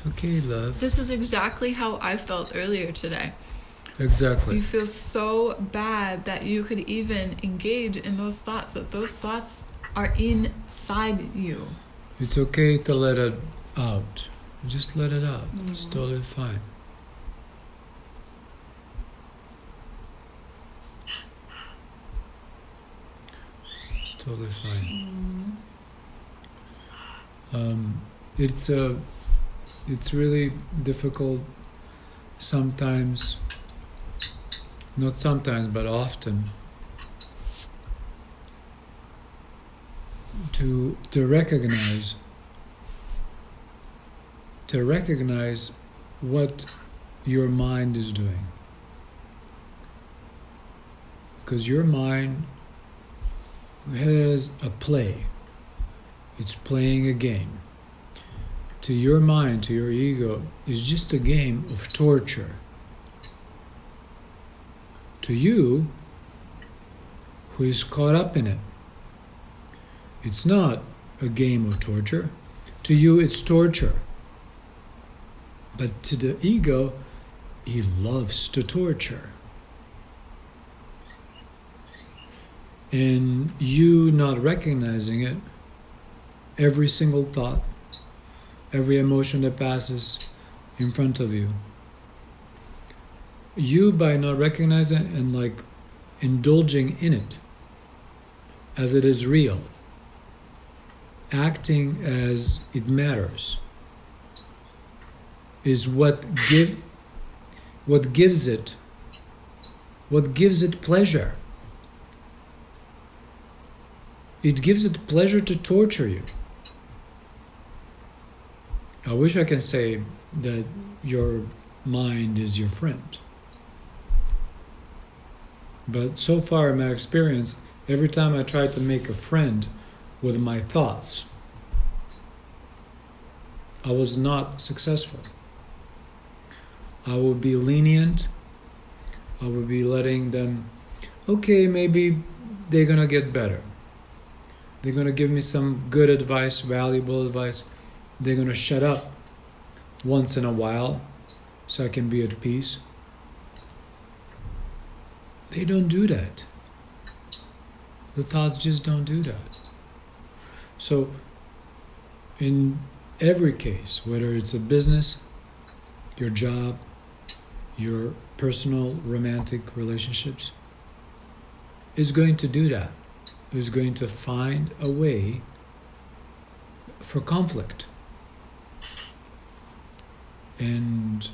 It's okay, love. This is exactly how I felt earlier today. Exactly. You feel so bad that you could even engage in those thoughts, that those thoughts are inside you. It's okay to let it out. Just let it out. It's totally fine. It's totally fine. It's really difficult sometimes, not sometimes, but often, to recognize what your mind is doing, because your mind has a play. It's playing a game. To your mind, to your ego, is just a game of torture. To you, who is caught up in it, it's not a game of torture. To you, it's torture. But to the ego, he loves to torture. And you not recognizing it, every single thought, every emotion that passes in front of you, you, by not recognizing it and like indulging in it as it is real, acting as it matters, is what gives it pleasure. It gives it pleasure to torture you. I wish I can say that your mind is your friend. But so far in my experience, every time I try to make a friend with my thoughts, I was not successful. I would be lenient. I would be letting them, okay, maybe they're going to get better. They're going to give me some good advice, valuable advice. They're going to shut up once in a while so I can be at peace. They don't do that. The thoughts just don't do that. So, in every case, whether it's a business, your job, your personal romantic relationships, it's going to do that. It's going to find a way for conflict. And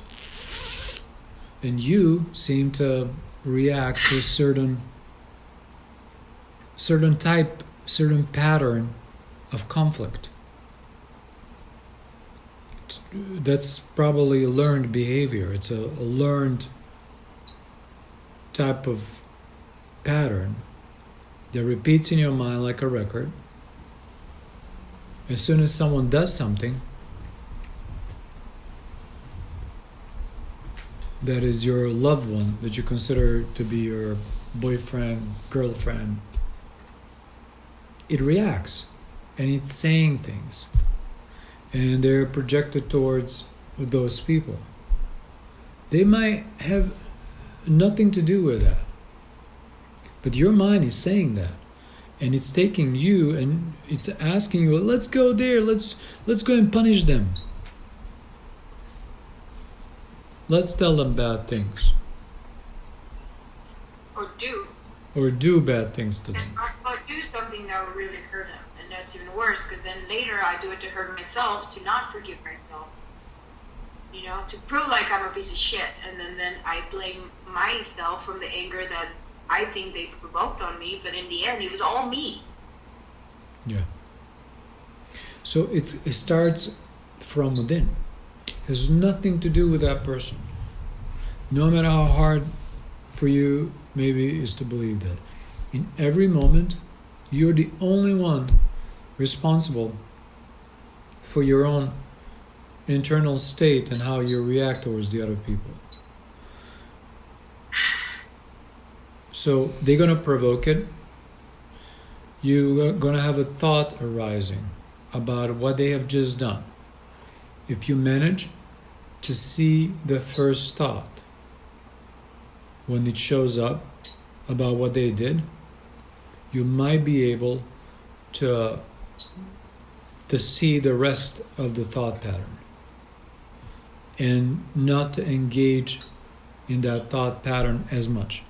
you seem to react to a certain pattern of conflict. That's probably a learned behavior. It's a learned type of pattern that repeats in your mind like a record. As soon as someone does something that is your loved one, that you consider to be your boyfriend, girlfriend, it reacts and it's saying things. And they're projected towards those people. They might have nothing to do with that. But your mind is saying that. And it's taking you and it's asking you, let's go there, let's go and punish them. Let's tell them bad things. Or do bad things to them. Or do something that would really hurt them. And that's even worse, because then later I do it to hurt myself, to not forgive myself. You know, to prove like I'm a piece of shit. And then I blame myself from the anger that I think they provoked on me, but in the end it was all me. Yeah. So it starts from within. It has nothing to do with that person. No matter how hard for you maybe is to believe that. In every moment, you're the only one responsible for your own internal state and how you react towards the other people. So they're going to provoke it. You're going to have a thought arising about what they have just done. If you manage to see the first thought when it shows up about what they did, you might be able to see the rest of the thought pattern and not to engage in that thought pattern as much.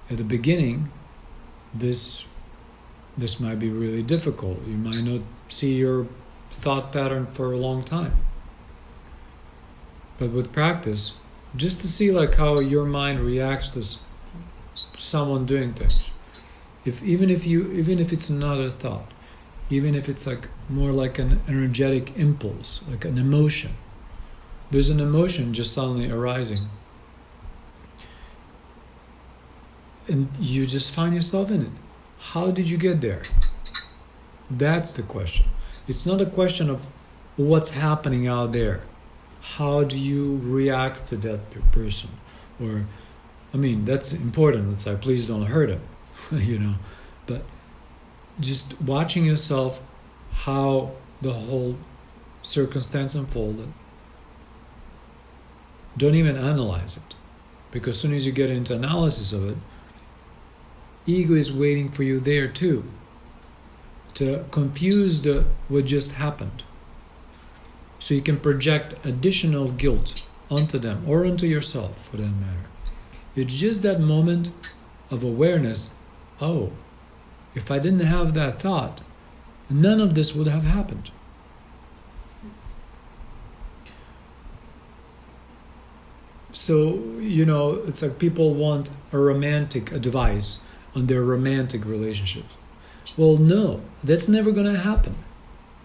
At the beginning, this might be really difficult. You might not see your thought pattern for a long time. But with practice, just to see like how your mind reacts to someone doing things. Even if it's not a thought, even if it's like more like an energetic impulse, like an emotion. There's an emotion just suddenly arising. And you just find yourself in it. How did you get there? That's the question. It's not a question of what's happening out there. How do you react to that person? Or, I mean, that's important. It's like, please don't hurt him, But just watching yourself, how the whole circumstance unfolded. Don't even analyze it. Because as soon as you get into analysis of it, ego is waiting for you there too, to confuse what just happened. So you can project additional guilt onto them or onto yourself for that matter. It's just that moment of awareness, oh, if I didn't have that thought, none of this would have happened. So, it's like people want a romantic advice on their romantic relationships. Well, no, that's never going to happen.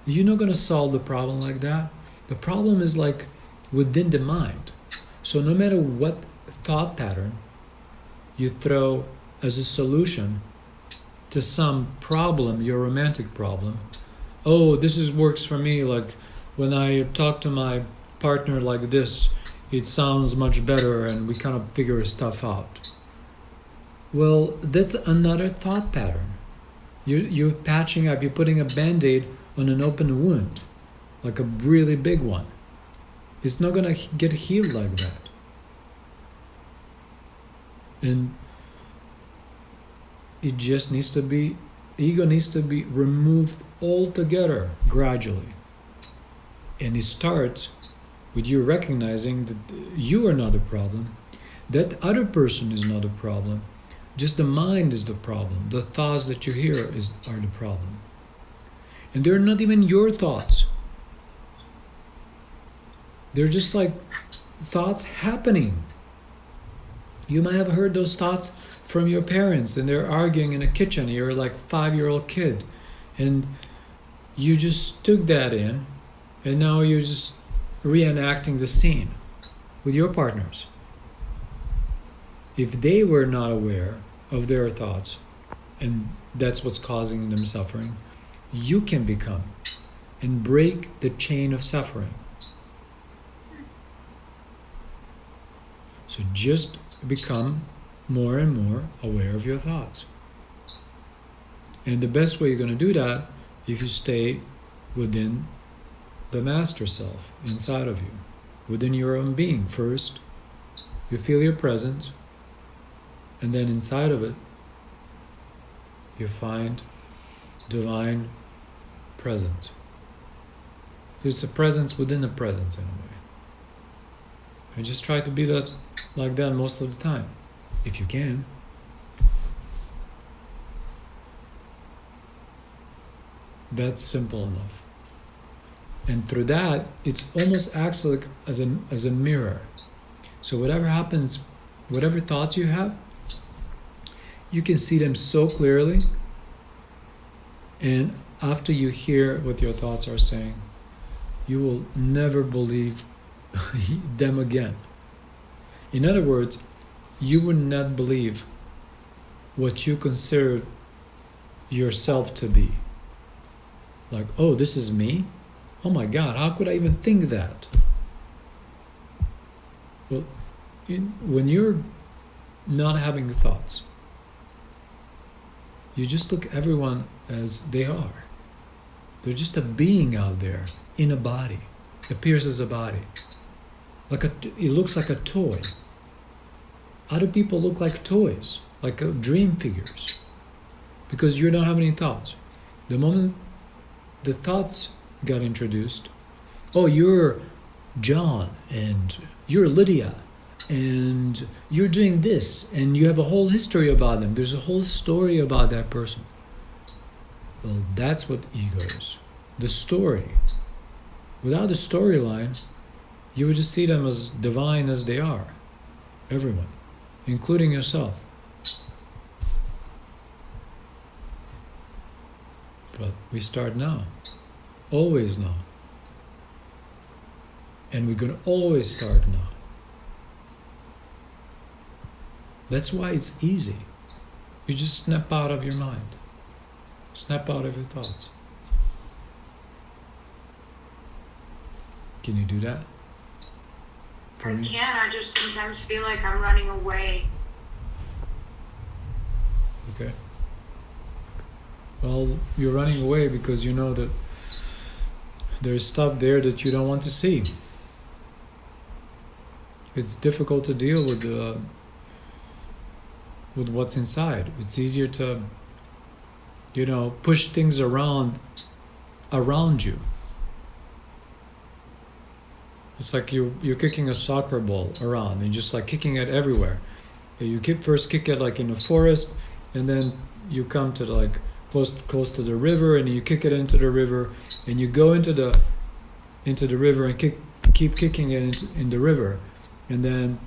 You're not going to solve the problem like that. The problem is like within the mind. So no matter what thought pattern you throw as a solution to some problem, your romantic problem, oh, this works for me, like when I talk to my partner like this, it sounds much better and we kind of figure stuff out. Well, that's another thought pattern. You're patching up, you're putting a band-aid on an open wound, like a really big one. It's not going to get healed like that. And it just needs to be, ego needs to be removed altogether gradually. And it starts with you recognizing that you are not a problem, that other person is not a problem, just the mind is the problem. The thoughts that you hear are the problem. And they're not even your thoughts. They're just like thoughts happening. You might have heard those thoughts from your parents and they're arguing in a kitchen. You're like a 5-year-old kid. And you just took that in and now you're just reenacting the scene with your partners. If they were not aware of their thoughts and that's what's causing them suffering, you can become and break the chain of suffering. So just become more and more aware of your thoughts. And the best way you're going to do that if you stay within the master self inside of you, within your own being first. You feel your presence, and then inside of it, you find divine presence. It's a presence within a presence in a way. And just try to be that like that most of the time, if you can. That's simple enough. And through that, it almost acts like as a mirror. So whatever happens, whatever thoughts you have, you can see them so clearly. And after you hear what your thoughts are saying, you will never believe them again. In other words, you would not believe what you consider yourself to be. Like, oh, this is me? Oh my God, how could I even think that? Well, when you're not having thoughts, you just look at everyone as they are. They're just a being out there in a body, appears as a body. it looks like a toy. Other people look like toys, like dream figures, because you don't have any thoughts. The moment the thoughts got introduced, oh, you're John, and you're Lydia, and you're doing this, and you have a whole history about them. There's a whole story about that person. Well, that's what ego is. The story. Without a storyline, you would just see them as divine as they are. Everyone, including yourself. But we start now. Always now. And we're going to always start now. That's why it's easy. You just snap out of your mind. Snap out of your thoughts. Can you do that? For I me? can. I just sometimes feel like I'm running away. Okay. Well, you're running away because you know that there's stuff there that you don't want to see. It's difficult to deal with what's inside. It's easier to, push things around you. It's like you're kicking a soccer ball around and just like kicking it everywhere. You first kick it like in the forest, and then you come to like close to the river, and you kick it into the river, and you go into the river and keep kicking it in the river, and then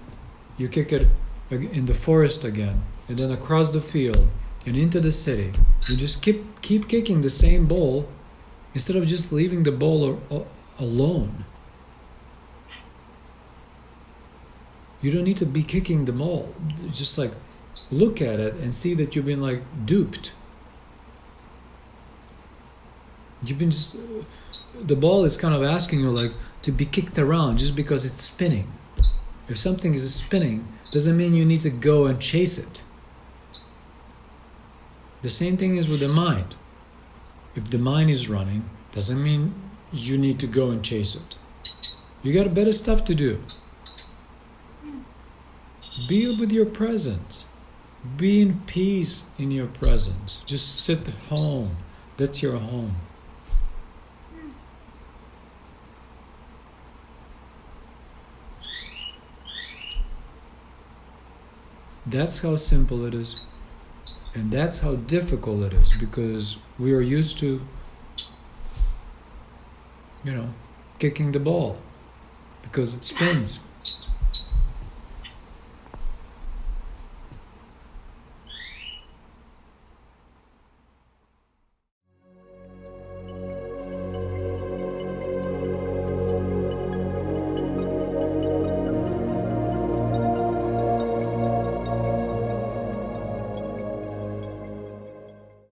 you kick it in the forest again, and then across the field and into the city. You just keep kicking the same ball instead of just leaving the ball alone. You don't need to be kicking the ball. Just like look at it and see that you've been like duped. You've been the ball is kind of asking you like to be kicked around just because it's spinning. If something is spinning, doesn't mean you need to go and chase it. The same thing is with the mind. If the mind is running, doesn't mean you need to go and chase it. You got better stuff to do. Be with your presence. Be in peace in your presence. Just sit home. That's your home. That's how simple it is. And that's how difficult it is, because we are used to, kicking the ball because it spins.